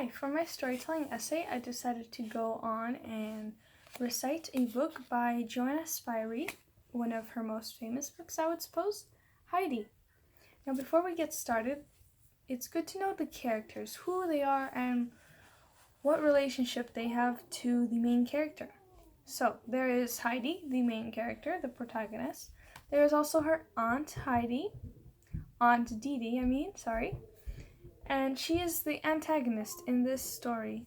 Hi, for my storytelling essay, I decided to go on and recite a book by Joanna Spyri, one of her most famous books, I would suppose, Heidi. Now, before we get started, it's good to know the characters, who they are, and what relationship they have to the main character. So, there is Heidi, the main character, the protagonist. There is also her Aunt Didi, and she is the antagonist in this story.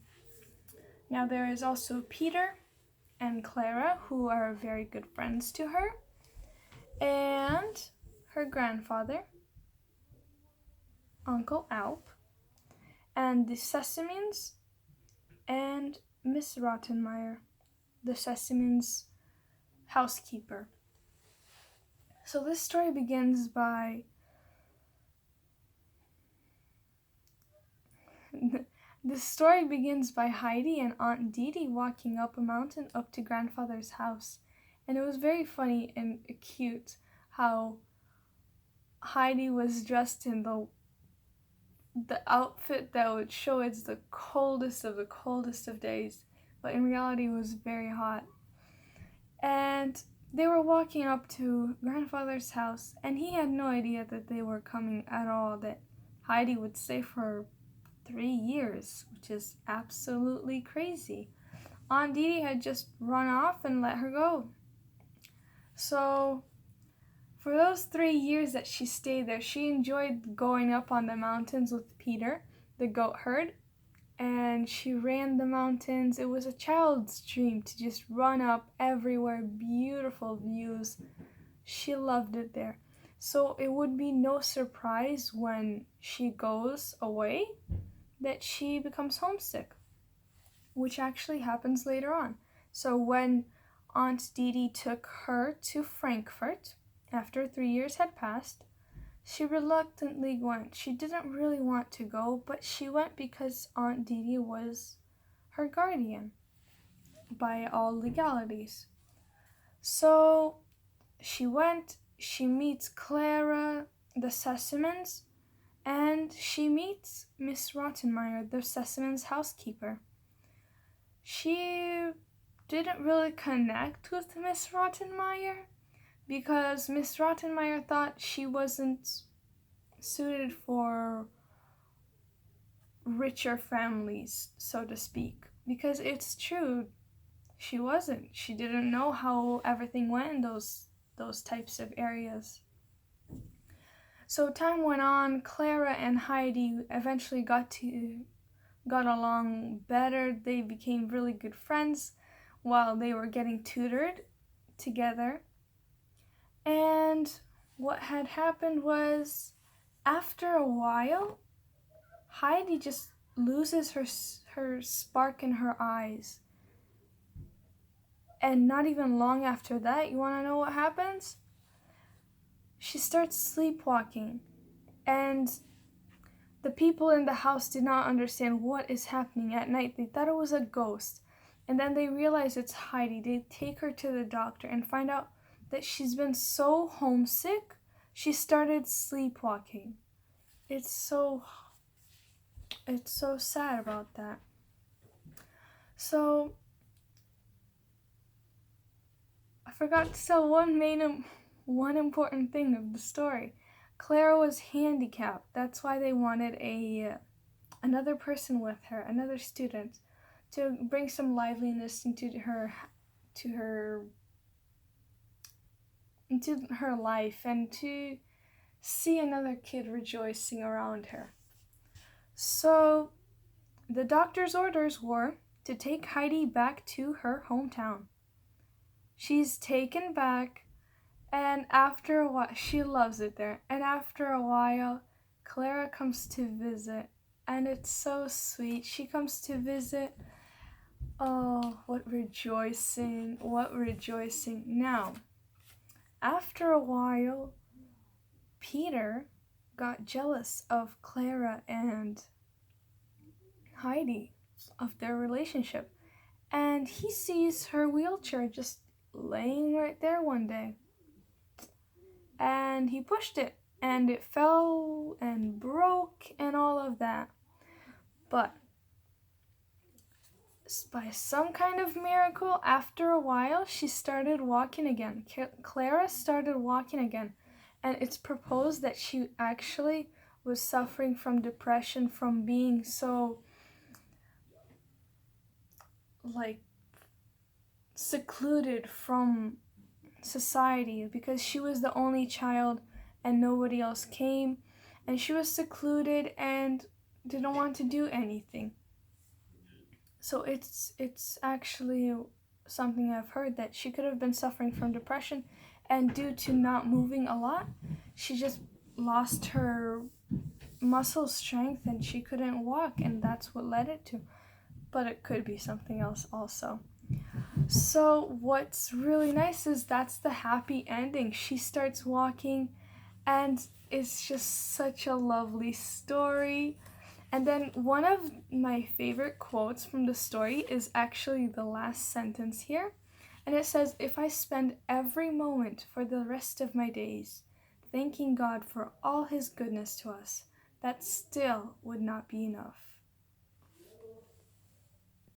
Now there is also Peter and Clara, who are very good friends to her, and her grandfather, Uncle Alp, and the Sesamines, and Miss Rottenmeier, the Sesamines' housekeeper. So this story begins by Heidi and Aunt Didi walking up a mountain up to grandfather's house. And it was very funny and cute how Heidi was dressed in the outfit that would show it's the coldest of days, but in reality it was very hot. And they were walking up to grandfather's house, and he had no idea that they were coming at all, that Heidi would stay for 3 years, which is absolutely crazy. Aunt Didi had just run off and let her go. So for those 3 years that she stayed there, she enjoyed going up on the mountains with Peter, the goat herd, and she ran the mountains. It was a child's dream to just run up everywhere, beautiful views. She loved it there. So it would be no surprise when she goes away that she becomes homesick, which actually happens later on. So when Aunt Didi took her to Frankfurt, after 3 years had passed, she reluctantly went. She didn't really want to go, but she went because Aunt Didi was her guardian by all legalities. So she went, she meets Clara, the Sesamines, and she meets Miss Rottenmeier, the Sesamines' housekeeper. She didn't really connect with Miss Rottenmeier because Miss Rottenmeier thought she wasn't suited for richer families, so to speak. Because it's true, she wasn't. She didn't know how everything went in those types of areas. So time went on. Clara and Heidi eventually got along better. They became really good friends while they were getting tutored together. And what had happened was, after a while, Heidi just loses her spark in her eyes. And not even long after that, you want to know what happens? She starts sleepwalking, and the people in the house did not understand what is happening at night. They thought it was a ghost, and then they realize it's Heidi. They take her to the doctor and find out that she's been so homesick, she started sleepwalking. It's so sad about that. So I forgot to tell one important thing of the story. Clara was handicapped. That's why they wanted another person with her, another student, to bring some liveliness into her life and to see another kid rejoicing around her. So the doctor's orders were to take Heidi back to her hometown. She's taken back, and after a while, she loves it there. And after a while, Clara comes to visit, and it's so sweet. She comes to visit. Oh, what rejoicing, what rejoicing. Now, after a while, Peter got jealous of Clara and Heidi, of their relationship, and he sees her wheelchair just laying right there one day. And he pushed it, and it fell and broke and all of that. But by some kind of miracle, after a while, she started walking again. Clara started walking again. And it's proposed that she actually was suffering from depression from being so, like, secluded from society because she was the only child and nobody else came. And she was secluded and didn't want to do anything. So it's actually something I've heard that she could have been suffering from depression, and due to not moving a lot, she just lost her muscle strength and she couldn't walk, and that's what led it to. But it could be something else also. So what's really nice is that's the happy ending. She starts walking and it's just such a lovely story. And then one of my favorite quotes from the story is actually the last sentence here. And it says, "If I spend every moment for the rest of my days thanking God for all his goodness to us, that still would not be enough."